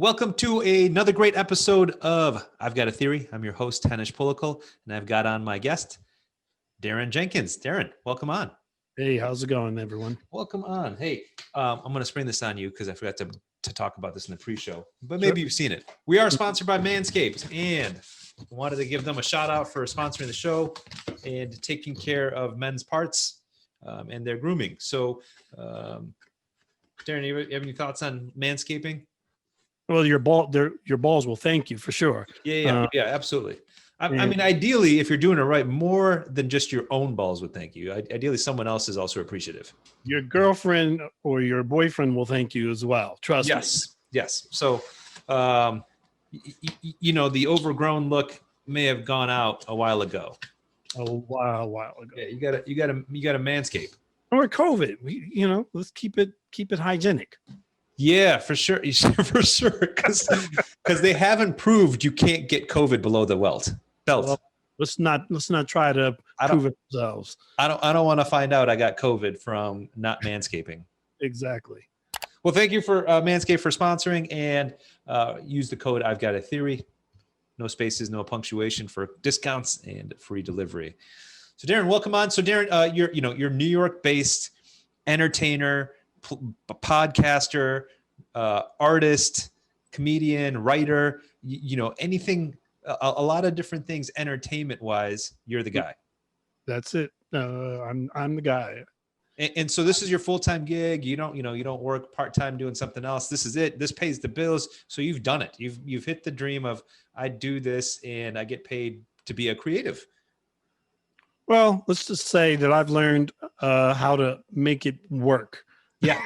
Welcome to another great episode of I've Got a Theory. I'm your host, Hanish Pulikal, and I've got on my guest, Daron Jenkins. Daron, welcome on. Hey, how's it going, everyone? Welcome on. Hey, I'm going to spring this on you because I forgot to talk about this in the pre-show, but maybe you've seen it. We are sponsored by Manscaped, and I wanted to give them a shout out for sponsoring the show and taking care of men's parts and their grooming. So, Daron, you have any thoughts on manscaping? Well, your balls will thank you for sure. Yeah, absolutely. I mean, ideally, if you're doing it right, more than just your own balls would thank you. Ideally, someone else is also appreciative. Your girlfriend or your boyfriend will thank you as well. Trust me. Yes. So, the overgrown look may have gone out a while ago. A while ago. Yeah, you got to manscape. Or COVID. Let's keep it hygienic. Yeah, for sure, because they haven't proved you can't get COVID below the belt. Well, let's not try to prove it ourselves. I don't want to find out I got COVID from not manscaping. Exactly. Well, thank you for Manscaped for sponsoring, and use the code I've Got a Theory. No spaces, no punctuation for discounts and free delivery. So, Daron, welcome on. So, Daron, you're New York-based entertainer, podcaster, artist, comedian, writer. Anything. A lot of different things, entertainment-wise. You're the guy. That's it. I'm the guy. And so this is your full-time gig. You don't work part-time doing something else. This is it. This pays the bills. So you've done it. You've hit the dream of I do this and I get paid to be a creative. Well, let's just say that I've learned how to make it work. Yeah.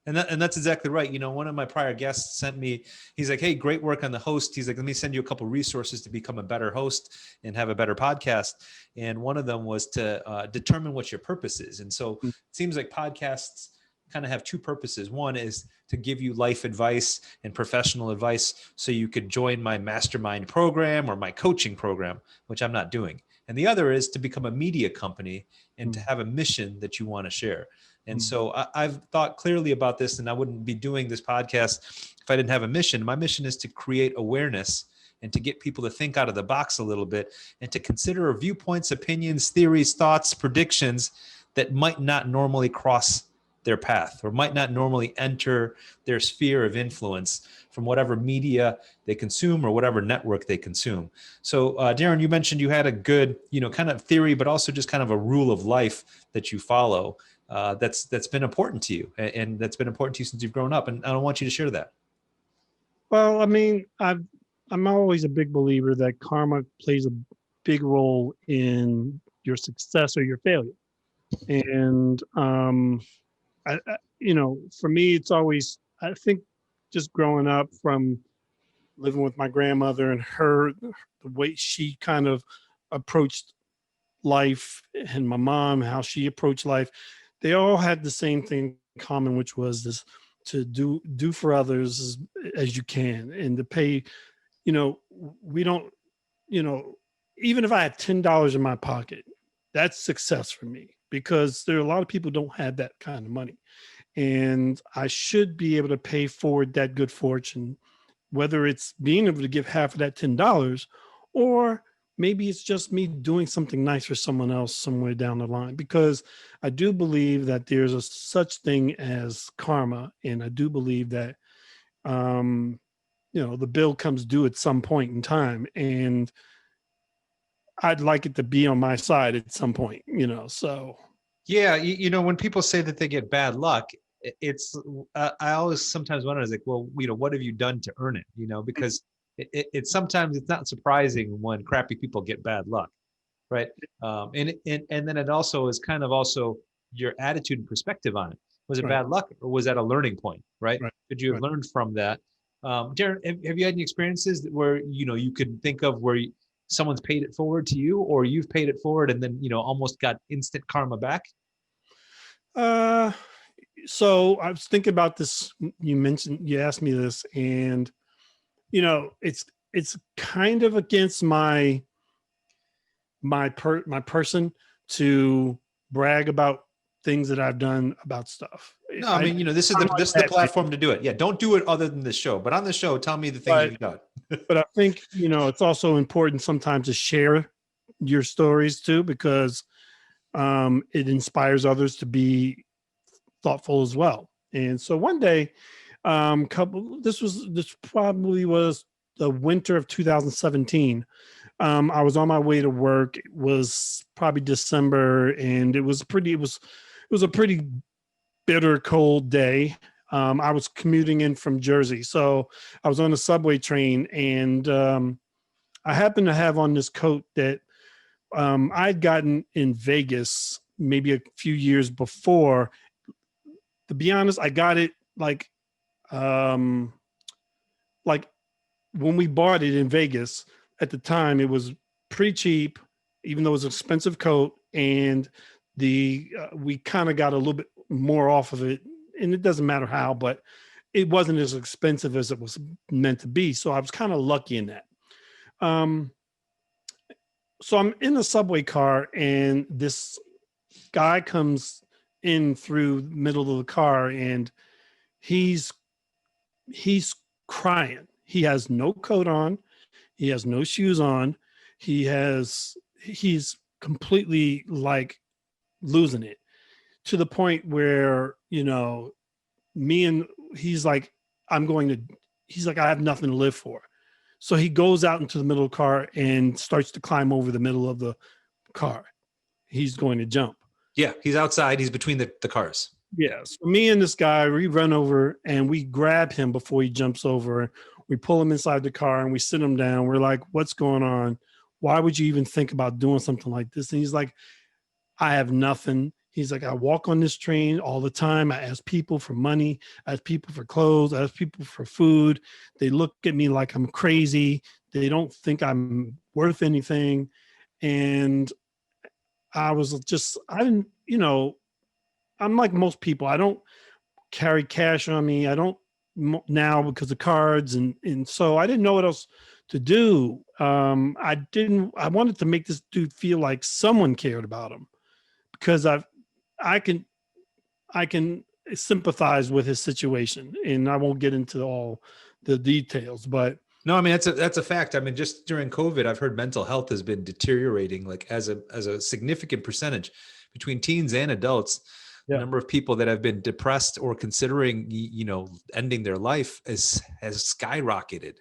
And that's exactly right. One of my prior guests sent me, he's like, hey, great work on the host. He's like, let me send you a couple resources to become a better host and have a better podcast. And one of them was to determine what your purpose is. And so it seems like podcasts kind of have two purposes. One is to give you life advice and professional advice so you could join my mastermind program or my coaching program, which I'm not doing. And the other is to become a media company and to have a mission that you want to share. And so I've thought clearly about this, and I wouldn't be doing this podcast if I didn't have a mission. My mission is to create awareness and to get people to think out of the box a little bit and to consider viewpoints, opinions, theories, thoughts, predictions that might not normally cross their path or might not normally enter their sphere of influence from whatever media they consume or whatever network they consume. So, Daron, you mentioned you had a good, kind of theory, but also just kind of a rule of life that you follow. That's been important to you, and that's been important to you since you've grown up. And I don't want you to share that. Well, I mean, I'm always a big believer that karma plays a big role in your success or your failure. And for me, it's always, I think, just growing up from living with my grandmother and the way she kind of approached life, and my mom, how she approached life. They all had the same thing in common, which was this: to do for others as you can, and to pay. We don't. Even if I had $10 in my pocket, that's success for me, because there are a lot of people who don't have that kind of money, and I should be able to pay forward that good fortune, whether it's being able to give half of that $10, or maybe it's just me doing something nice for someone else somewhere down the line, because I do believe that there's a such thing as karma. And I do believe that, the bill comes due at some point in time, and I'd like it to be on my side at some point, so. Yeah. When people say that they get bad luck, I always sometimes wonder, it's like, well, what have you done to earn it? Because it's sometimes it's not surprising when crappy people get bad luck, right? And then it also is kind of also your attitude and perspective on it. Was it bad luck, or was that a learning point, right? Could you have learned from that? Daron, have you had any experiences where you could think of where someone's paid it forward to you, or you've paid it forward and then almost got instant karma back? So I was thinking about this. You asked me this, and it's kind of against my person to brag about things that I've done about stuff. No, I mean, this is the platform to do it. Yeah, don't do it other than this show. But on the show, tell me the things But you've done. but I think, it's also important sometimes to share your stories too, because it inspires others to be thoughtful as well. And so one day, this probably was the winter of 2017. I was on my way to work. It was probably December, and it was a pretty bitter cold day. I was commuting in from Jersey, so I was on a subway train, and I happened to have on this coat that I'd gotten in Vegas maybe a few years before. To be honest, I got it um, like when we bought it in Vegas at the time. It was pretty cheap, even though it was an expensive coat, and we kind of got a little bit more off of it, and it doesn't matter how, but it wasn't as expensive as it was meant to be. So I was kind of lucky in that. So I'm in the subway car, and this guy comes in through the middle of the car, and he's crying. He has no coat on. He has no shoes on. He's completely like losing it, to the point where, he's like, he's like, I have nothing to live for. So he goes out into the middle of the car and starts to climb over the middle of the car. He's going to jump. Yeah, he's outside. He's between the cars. Yes. Yeah, so me and this guy, we run over and we grab him before he jumps over. We pull him inside the car and we sit him down. We're like, what's going on? Why would you even think about doing something like this? And he's like, I have nothing. He's like, I walk on this train all the time. I ask people for money. I ask people for clothes. I ask people for food. They look at me like I'm crazy. They don't think I'm worth anything. And I didn't, I'm like most people. I don't carry cash on me. I don't now because of cards. And so I didn't know what else to do. I wanted to make this dude feel like someone cared about him, because I can sympathize with his situation, and I won't get into all the details, but no, I mean, that's a fact. I mean, just during COVID, I've heard mental health has been deteriorating, like as a significant percentage between teens and adults. Yeah. The number of people that have been depressed or considering, ending their life has skyrocketed,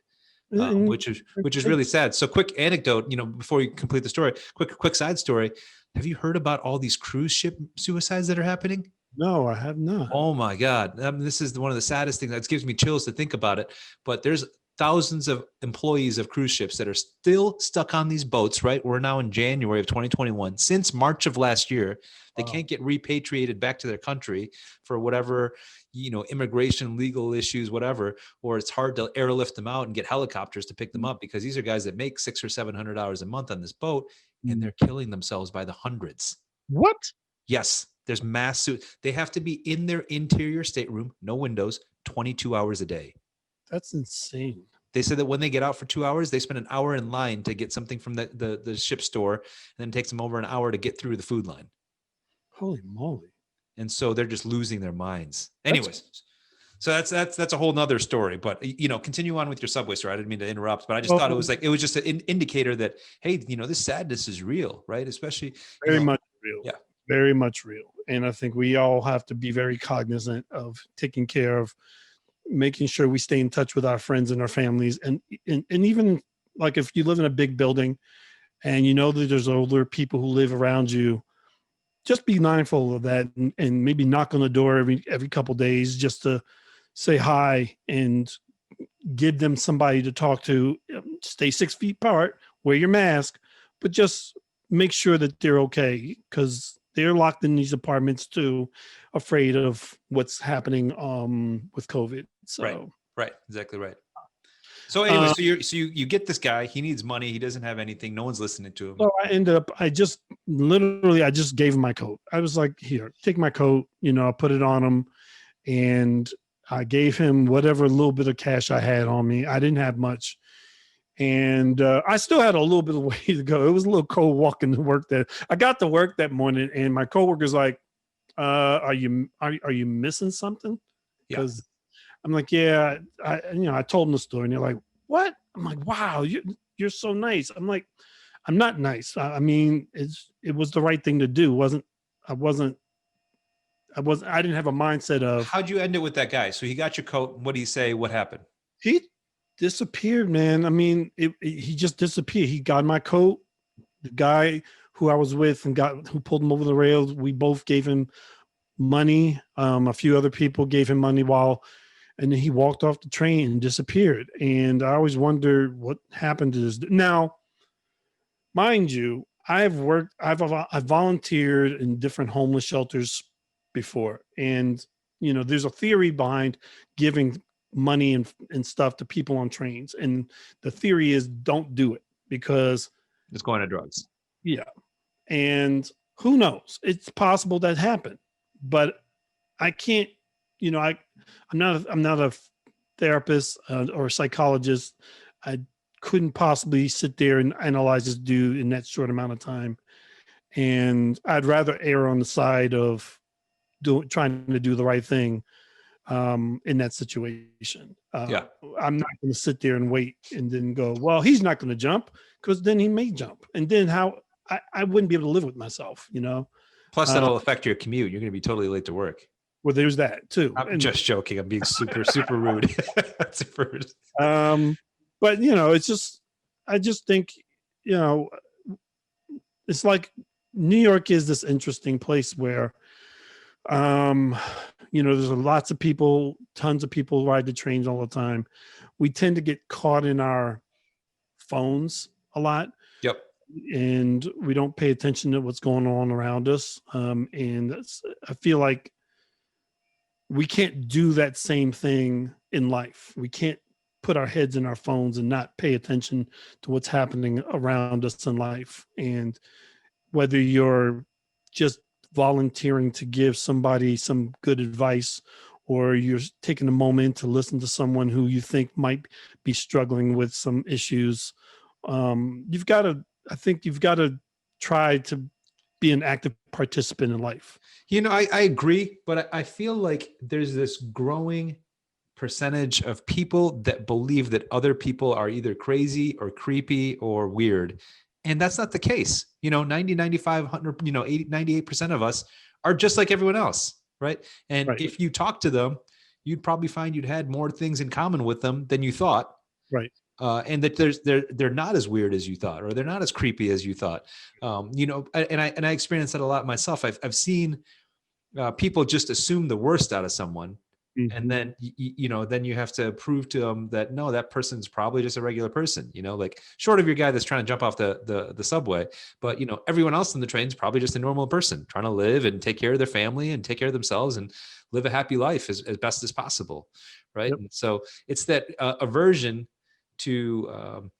which is really sad. So, quick anecdote, before you complete the story, quick side story. Have you heard about all these cruise ship suicides that are happening? No, I have not. Oh my God. This is one of the saddest things. That gives me chills to think about it. But there's thousands of employees of cruise ships that are still stuck on these boats, right? We're now in January of 2021. Since March of last year, they can't get repatriated back to their country for whatever, immigration, legal issues, whatever, or it's hard to airlift them out and get helicopters to pick them up, because these are guys that make $600 or $700 a month on this boat, and they're killing themselves by the hundreds. What? Yes. There's they have to be in their interior stateroom, no windows, 22 hours a day. That's insane. They said that when they get out for 2 hours, they spend an hour in line to get something from the ship store, and then it takes them over an hour to get through the food line. Holy moly. And so they're just losing their minds. Anyways, so that's a whole nother story, but continue on with your subway story. I didn't mean to interrupt, but I just thought it was just an indicator that, hey, this sadness is real, right? Especially very much real. Yeah. Very much real. And I think we all have to be very cognizant of taking care of, making sure we stay in touch with our friends and our families. And even like if you live in a big building and that there's older people who live around you, just be mindful of that, and maybe knock on the door every couple of days just to say hi and give them somebody to talk to. Stay 6 feet apart, wear your mask, but just make sure that they're okay, because they're locked in these apartments too, afraid of what's happening with COVID. So right, exactly right. So anyway, so you get this guy. He needs money. He doesn't have anything. No one's listening to him. So I just gave him my coat. I was like, here, take my coat. I put it on him, and I gave him whatever little bit of cash I had on me. I didn't have much. And I still had a little bit of way to go. It was a little cold walking to work. I got to work that morning, and my coworker's like, are you missing something? Yeah. Because I'm like, yeah, I told them the story, and they're like, what? I'm like, wow, you're so nice. I'm like, I'm not nice. I mean, it was the right thing to do. I wasn't I didn't have a mindset of. How'd you end it with that guy? So he got your coat. What do you say? What happened? He disappeared, man. I mean, he just disappeared. He got my coat. The guy who I was with and who pulled him over the rails, we both gave him money. A few other people gave him money and then he walked off the train and disappeared. And I always wondered what happened to this. Now, mind you, I've volunteered in different homeless shelters before. And, there's a theory behind giving money and stuff to people on trains. And the theory is don't do it because It's going to drugs. yeah. And who knows? It's possible that happened, but I can't, I'm not a therapist or a psychologist. I couldn't possibly sit there and analyze this dude in that short amount of time. And I'd rather err on the side of trying to do the right thing in that situation. Yeah. I'm not going to sit there and wait and then go, well, he's not going to jump, because then he may jump. And then I wouldn't be able to live with myself, Plus, that'll affect your commute. You're going to be totally late to work. Well, there's that too. I'm just joking. I'm being super, super rude. Super rude. But it's just, I just think, it's like New York is this interesting place where, there's lots of people, tons of people ride the trains all the time. We tend to get caught in our phones a lot. Yep. And we don't pay attention to what's going on around us. And I feel like we can't do that same thing in life. We can't put our heads in our phones and not pay attention to what's happening around us in life. And whether you're just volunteering to give somebody some good advice, or you're taking a moment to listen to someone who you think might be struggling with some issues, you've got to try to be an active participant in life. I agree, but I feel like there's this growing percentage of people that believe that other people are either crazy or creepy or weird. And that's not the case. 90, 95, 100, 80, 98% of us are just like everyone else. Right. And Right. If you talk to them, you'd probably find you'd had more things in common with them than you thought. Right. And that they're not as weird as you thought, or they're not as creepy as you thought. And I experienced that a lot myself. I've seen people just assume the worst out of someone. Mm-hmm. And then, then you have to prove to them that, no, that person's probably just a regular person, like short of your guy that's trying to jump off the subway. But, everyone else in the train is probably just a normal person trying to live and take care of their family and take care of themselves and live a happy life as best as possible. Right. Yep. And so it's that aversion to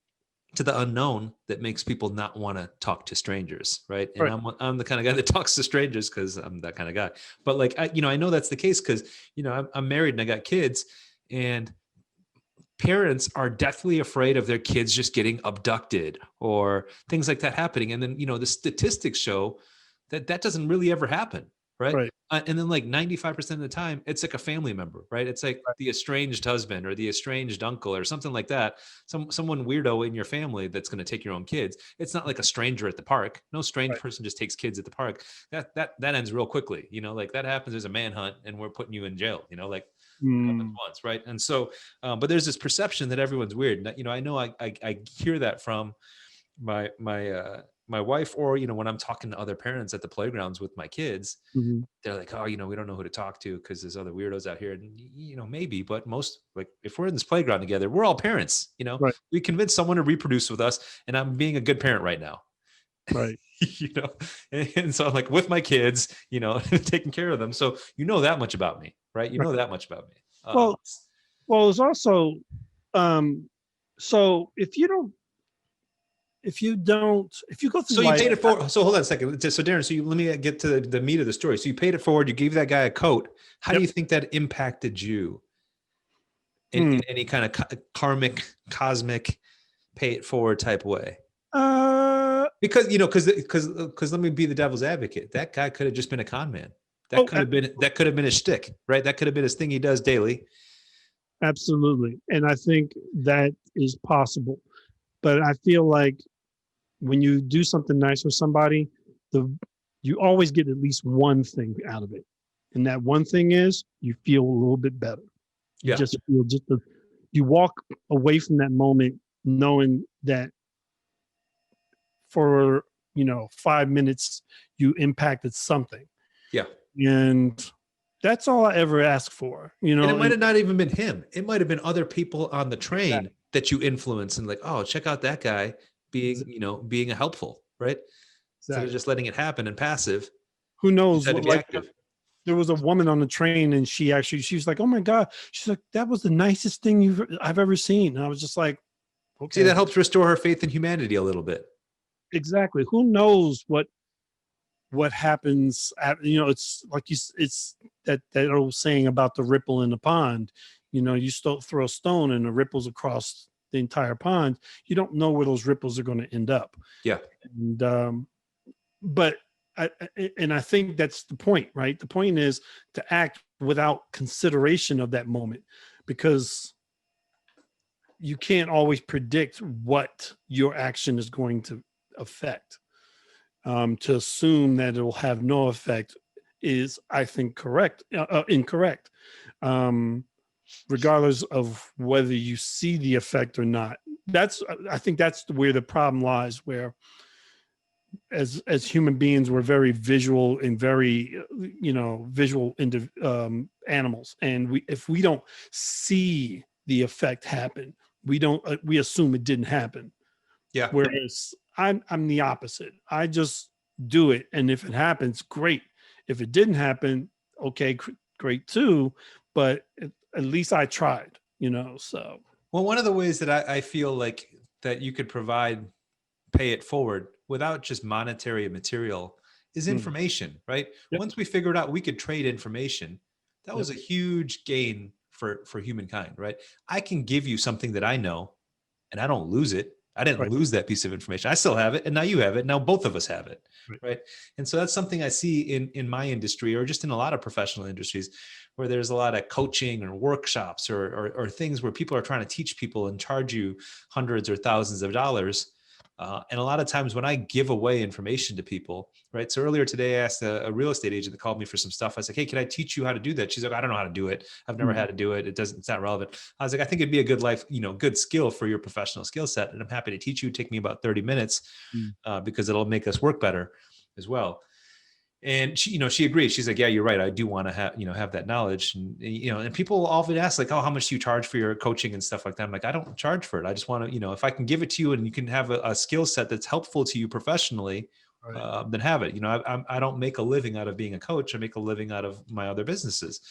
the unknown that makes people not want to talk to strangers. Right. And Right. I'm the kind of guy that talks to strangers because I'm that kind of guy. But like, I know that's the case because, I'm married and I got kids, and parents are deathly afraid of their kids just getting abducted or things like that happening. And then, the statistics show that doesn't really ever happen. Right. Right. And then like 95% of the time, it's like a family member, right? It's like Right. the estranged husband or the estranged uncle or something like that. Someone weirdo in your family that's going to take your own kids. It's not like a stranger at the park. No strange Right. person just takes kids at the park. That ends real quickly. Like that happens. There's a manhunt and we're putting you in jail, like happens once. Right. And so, but there's this perception that everyone's weird. I know I hear that from my wife, or, when I'm talking to other parents at the playgrounds with my kids. Mm-hmm. They're like, oh, we don't know who to talk to because there's other weirdos out here. And, maybe, but most, like, if we're in this playground together, we're all parents, Right. we convince someone to reproduce with us, and I'm being a good parent right now. Right. And so I'm like with my kids, taking care of them. So, that much about me, right? You know that much about me. Well, it's also, so if you go through So you life, paid it forward. So hold on a second. So Daron, let me get to the meat of the story. So you paid it forward. You gave that guy a coat. How do you think that impacted you in any kind of karmic, cosmic, pay it forward type way? Because let me be the devil's advocate. That guy could have just been a con man. That could have been his shtick, right? That could have been his thing he does daily. absolutely. And I think that is possible. But I feel like when you do something nice for somebody, the you always get at least one thing out of it. And that one thing is you feel a little bit better. You Yeah. just feel you walk away from that moment knowing that for 5 minutes you impacted something. Yeah. And that's all I ever ask for. And it might have not even been him. It might have been other people on the train that you influence and like, oh, check out that guy being a helpful, right? Instead of just letting it happen and passive. Who knows what, like active. There was a woman on the train and she was like, oh my God. She's like, that was the nicest thing I've ever seen. And I was just like, okay. See, that helps restore her faith in humanity a little bit. Exactly. Who knows what happens it's like it's that old saying about the ripple in the pond. You still throw a stone and the ripples across the entire pond. You don't know where those ripples are going to end up. Yeah. And but I think that's the point, right? The point is to act without consideration of that moment, because you can't always predict what your action is going to affect. To assume that it will have no effect is, I think, incorrect. Regardless of whether you see the effect or not. I think that's where the problem lies, where as human beings, we're very visual and very, visual animals. And if we don't see the effect happen, we assume it didn't happen. Yeah. Whereas I'm the opposite. I just do it. And if it happens, great. If it didn't happen, okay, great too. But at least I tried, so. Well, one of the ways that I feel like that you could pay it forward without just monetary and material is information, right? Yep. Once we figured out we could trade information, that was a huge gain for humankind, right? I can give you something that I know and I don't lose it. I didn't lose that piece of information. I still have it. And now you have it. Now both of us have it. Right. And so that's something I see in my industry, or just in a lot of professional industries, where there's a lot of coaching or workshops or things where people are trying to teach people and charge you hundreds or thousands of dollars. And a lot of times when I give away information to people, right? So earlier today, I asked a real estate agent that called me for some stuff. I was like, hey, can I teach you how to do that? She's like, I don't know how to do it. I've never had to do it. It's not relevant. I was like, I think it'd be a good good skill for your professional skill set. And I'm happy to teach you. Take me about 30 minutes because it'll make us work better as well. And she agreed. She's like, yeah, you're right. I do want to have that knowledge. And people often ask like, oh, how much do you charge for your coaching and stuff like that? I'm like, I don't charge for it. I just want to, if I can give it to you and you can have a skill set that's helpful to you professionally, then have it. I don't make a living out of being a coach. I make a living out of my other businesses.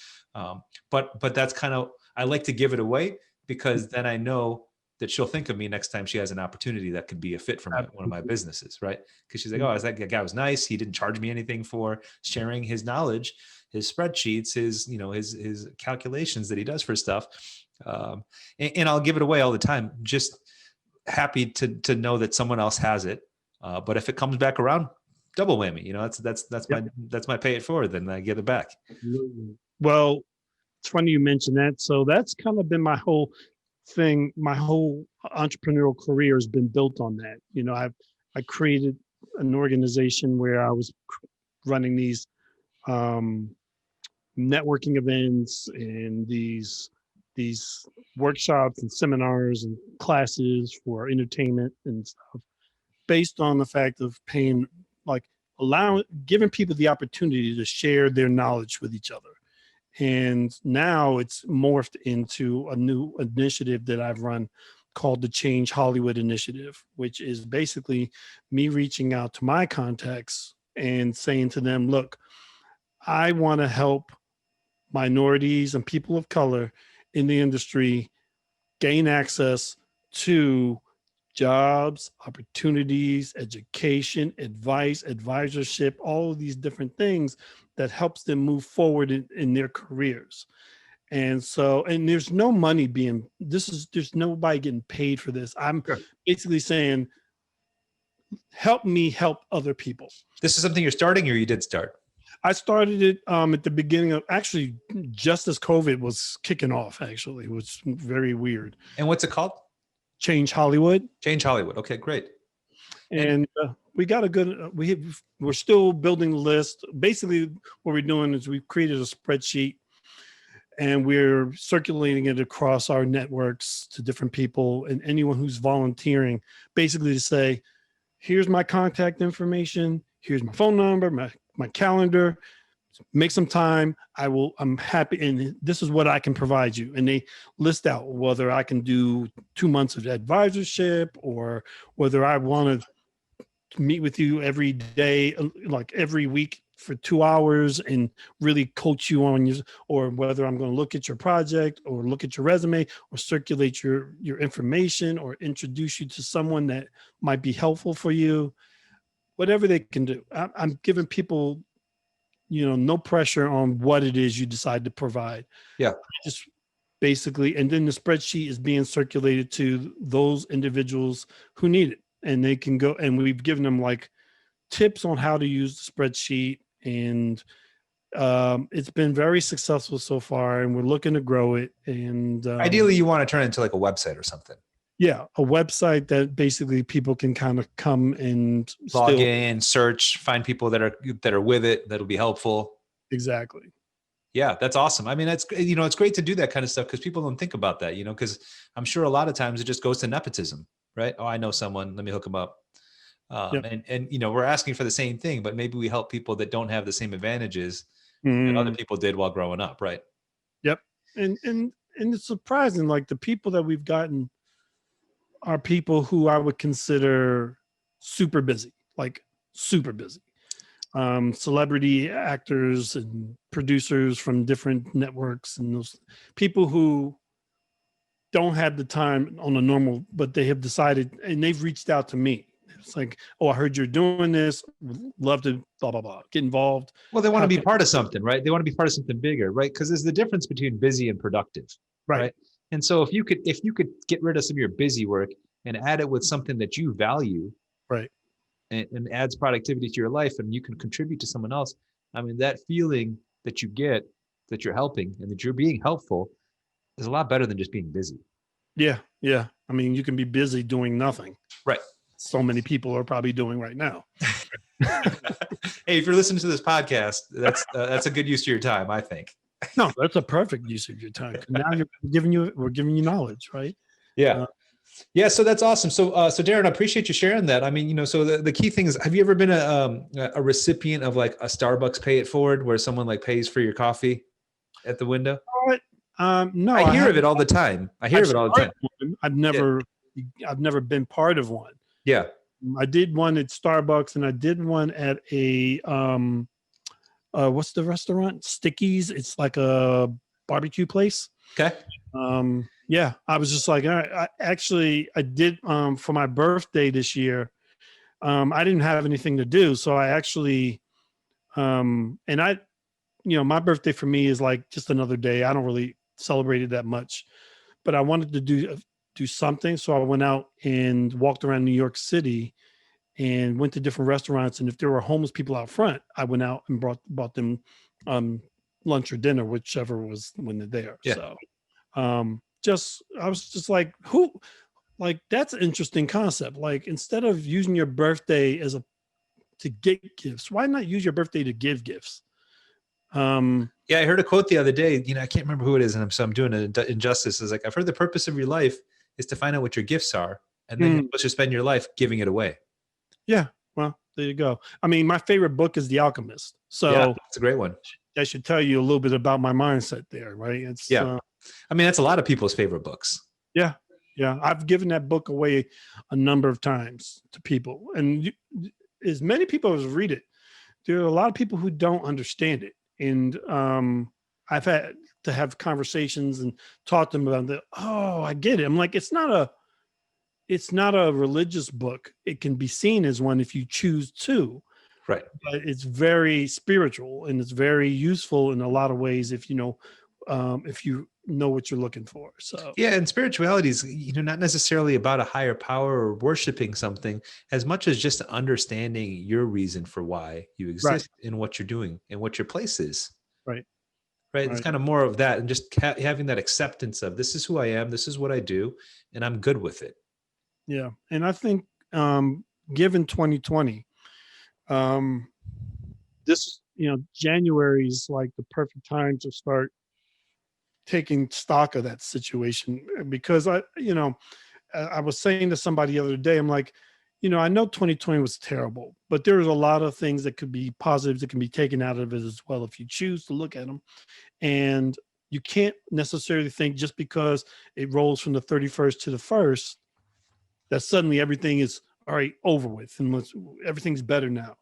But that's kind of, I like to give it away because then I know that she'll think of me next time she has an opportunity that could be a fit for one of my businesses, right? Because she's like, oh, that guy was nice. He didn't charge me anything for sharing his knowledge, his spreadsheets, his calculations that he does for stuff. And I'll give it away all the time. Just happy to know that someone else has it. But if it comes back around, double whammy. That's my pay it forward. Then I get it back. Well, it's funny you mentioned that. So that's kind of been my whole thing. My whole entrepreneurial career has been built on that. I created an organization where I was running these networking events and these workshops and seminars and classes for entertainment and stuff, based on the fact of giving people the opportunity to share their knowledge with each other. And now it's morphed into a new initiative that I've run called the Change Hollywood Initiative, which is basically me reaching out to my contacts and saying to them, look, I want to help minorities and people of color in the industry gain access to jobs, opportunities, education, advice, advisorship, all of these different things that helps them move forward in their careers. And there's no money there's nobody getting paid for this. I'm basically saying, help me help other people. This is something you're starting or you did start? I started it at the beginning of, actually just as COVID was kicking off, actually. It was very weird. And what's it called? Change Hollywood. Change Hollywood. Okay, great. And we got a good, we're still building the list. Basically what we're doing is we've created a spreadsheet and we're circulating it across our networks to different people and anyone who's volunteering, basically to say, here's my contact information, here's my phone number, my calendar, make some time. I'm happy. And this is what I can provide you. And they list out whether I can do 2 months of advisorship or whether I want to meet with you every day, like every week for 2 hours and really coach you on your, or whether I'm going to look at your project or look at your resume or circulate your information or introduce you to someone that might be helpful for you, whatever they can do. I'm giving people, no pressure on what it is you decide to provide. Yeah. Just basically, and then the spreadsheet is being circulated to those individuals who need it. And they can go, and we've given them like tips on how to use the spreadsheet. And it's been very successful so far, and we're looking to grow it. And ideally, you want to turn it into like a website or something. Yeah, a website that basically people can kind of come and log in, search, find people that are with it. That'll be helpful. Exactly. Yeah, that's awesome. I mean, that's, it's great to do that kind of stuff because people don't think about that, because I'm sure a lot of times it just goes to nepotism, right? Oh, I know someone, let me hook them up. Yep. And we're asking for the same thing, but maybe we help people that don't have the same advantages that other people did while growing up, right? Yep. And it's surprising, like the people that we've gotten are people who I would consider super busy, like super busy. Celebrity actors and producers from different networks, and those people who don't have the time on a normal, but they have decided, and they've reached out to me. It's like, oh, I heard you're doing this. Love to blah, blah, blah, get involved. Well, they want to be part of something, right? They want to be part of something bigger, right? Because there's the difference between busy and productive, right? And so if you could get rid of some of your busy work and add it with something that you value, right, and adds productivity to your life, and you can contribute to someone else, I mean, that feeling that you get that you're helping and that you're being helpful is a lot better than just being busy. Yeah. I mean, you can be busy doing nothing. Right. So many people are probably doing right now. Hey, if you're listening to this podcast, that's a good use of your time, I think. No, that's a perfect use of your time. Now we're giving you knowledge, right? Yeah. Yeah. So that's awesome. So Daron, I appreciate you sharing that. I mean, so the key thing is, have you ever been a recipient of like a Starbucks pay it forward where someone like pays for your coffee at the window? No, I hear of it all the time. I've never been part of one. Yeah. I did one at Starbucks, and I did one at a what's the restaurant? Sticky's. It's like a barbecue place. Okay. Yeah, I was just like, all right. I did for my birthday this year. I didn't have anything to do, so I actually my birthday for me is like just another day. I don't really celebrate it that much, but I wanted to do something, so I went out and walked around New York City and went to different restaurants. And if there were homeless people out front, I went out and bought them lunch or dinner, whichever was when they're there. Yeah. So I was just like, that's an interesting concept. Like, instead of using your birthday to get gifts, why not use your birthday to give gifts? Yeah, I heard a quote the other day. I can't remember who it is, and I'm doing it injustice. It's like, I've heard the purpose of your life is to find out what your gifts are, and then you're supposed to spend your life giving it away. Yeah, well, there you go. I mean, my favorite book is The Alchemist, so yeah, it's a great one. That should tell you a little bit about my mindset there, right? It's I mean, that's a lot of people's favorite books. Yeah. I've given that book away a number of times to people, and as many people as read it, there are a lot of people who don't understand it. And I've had to have conversations and talk to them about that. Oh, I get it. I'm like, it's not a religious book. It can be seen as one if you choose to. Right. But it's very spiritual, and it's very useful in a lot of ways if you know what you're looking for. So Yeah, and spirituality is, not necessarily about a higher power or worshiping something as much as just understanding your reason for why you right, exist and what you're doing and what your place is. right, Right. It's right. kind of more of that, and just having that acceptance of this is who I am, this is what I do, and I'm good with it. Yeah. And I think given 2020, um this, January is like the perfect time to start taking stock of that situation because I was saying to somebody the other day, I'm like, I know 2020 was terrible, but there's a lot of things that could be positives that can be taken out of it as well if you choose to look at them. And you can't necessarily think just because it rolls from the 31st to the 1st that suddenly everything is all right over with and everything's better now.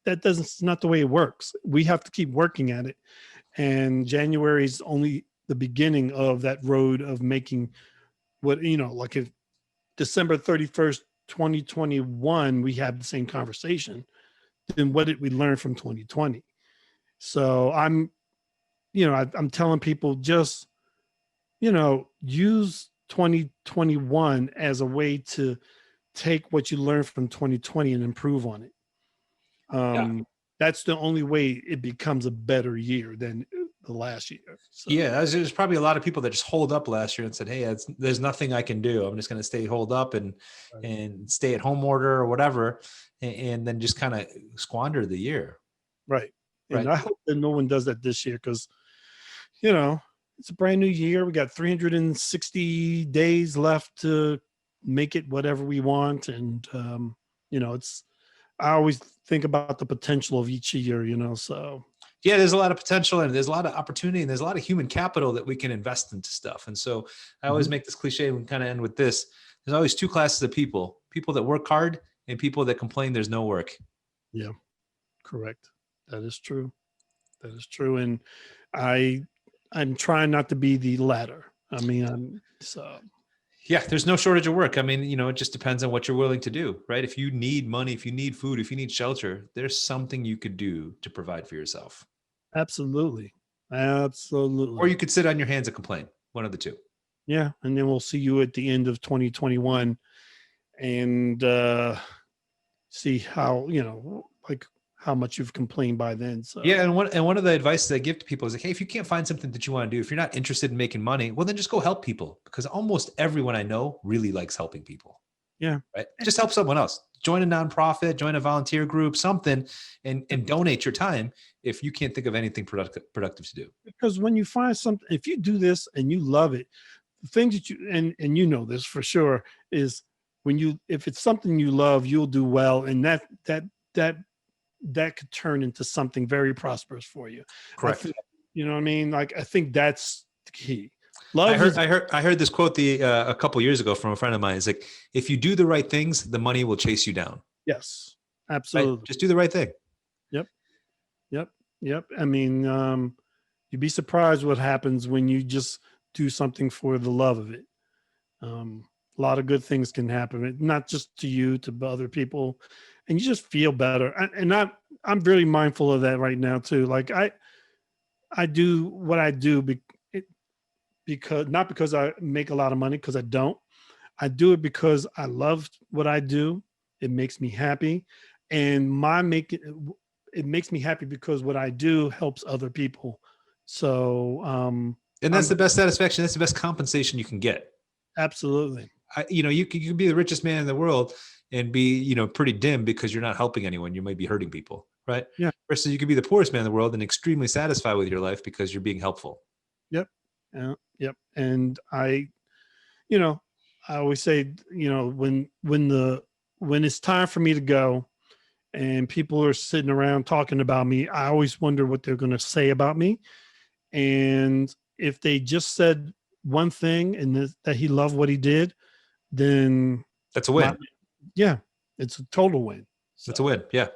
That doesn't, it's not the way it works. We have to keep working at it. And January is only the beginning of that road of making what, like if December 31st, 2021, we have the same conversation, then what did we learn from 2020? So I'm telling people just, use 2021 as a way to take what you learned from 2020 and improve on it. Yeah. That's the only way it becomes a better year than the last year. So, Yeah, there's probably a lot of people that just hold up last year and said, "Hey, there's nothing I can do. I'm just going to stay holed up and right. stay at home order or whatever," and then just kind of squander the year. Right. And Right. I hope that no one does that this year because, you know, it's a brand new year. We got 360 days left to make it whatever we want. And, I always think about the potential of each year, so. Yeah, there's a lot of potential and there's a lot of opportunity and there's a lot of human capital that we can invest into stuff. And so I always Mhm. make this cliche and we kind of end with this. There's always two classes of people that work hard and people that complain there's no work. Yeah, correct. That is true. That is true. And I, I'm trying not to be the latter. I mean, Yeah, there's no shortage of work. I mean, it just depends on what you're willing to do, right? If you need money, if you need food, if you need shelter, there's something you could do to provide for yourself. absolutely. Or Absolutely. you could sit on your hands and complain. One of the two. Yeah. And then we'll see you at the end of 2021 and see how, like how much you've complained by then. Yeah, So and one of the advices I give to people is like, hey, if you can't find something that you want to do, if you're not interested in making money, well, then just go help people because almost everyone I know really likes helping people. yeah. Right? Just help someone else. Join a nonprofit, join a volunteer group, something, and donate your time if you can't think of anything productive to do. Because when you find something, if you do this and you love it, the things that you and you know this for sure is when if it's something you love, you'll do well, and that that could turn into something very prosperous for you. I Correct. think, you know what I mean? Like I think that's the key. I Love heard is I heard I heard this quote a couple years ago from a friend of mine. It's like, if you do the right things, the money will chase you down. yes, Right? absolutely. Just do the right thing. Yep, yep, yep. I mean, you'd be surprised what happens when you just do something for the love of it. A lot of good things can happen, not just to you, to other people, and you just feel better. I'm really mindful of that right now too. Like I do what I do because not because I make a lot of money, because I don't. I do it because I love what I do. It makes me happy, and it makes me happy because what I do helps other people. So And that's I'm the best satisfaction. That's the best compensation you can get. absolutely You can be the richest man in the world and be, pretty dim because you're not helping anyone. You might be hurting people, right? yeah. Versus you could be the poorest man in the world and extremely satisfied with your life because you're being helpful. Yep. Yeah, yep. And you know, I always say, when it's time for me to go and people are sitting around talking about me, I always wonder what they're going to say about me. And if they just said one thing and that he loved what he did, then That's a my win. yeah, it's a total win. So That's a win. Yeah,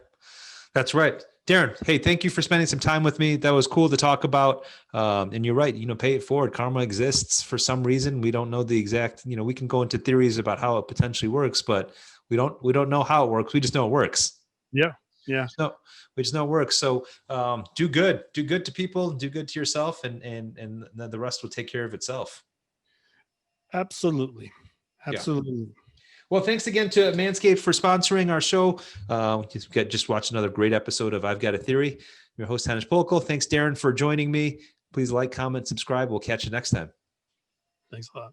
that's right. Daron, hey, thank you for spending some time with me. That was cool to talk about. And you're right, pay it forward. Karma exists for some reason. We don't know the exact, we can go into theories about how it potentially works, but we don't know how it works. We just know it works. yeah, Yeah. No, which no work. So do good to people, do good to yourself, and then the rest will take care of itself. Absolutely. Yeah. Absolutely. Well, thanks again to Manscaped for sponsoring our show. Just watch another great episode of I've Got a Theory. I'm your host, Hanish Polko. Thanks, Daron, for joining me. Please like, comment, subscribe. We'll catch you next time. Thanks a lot.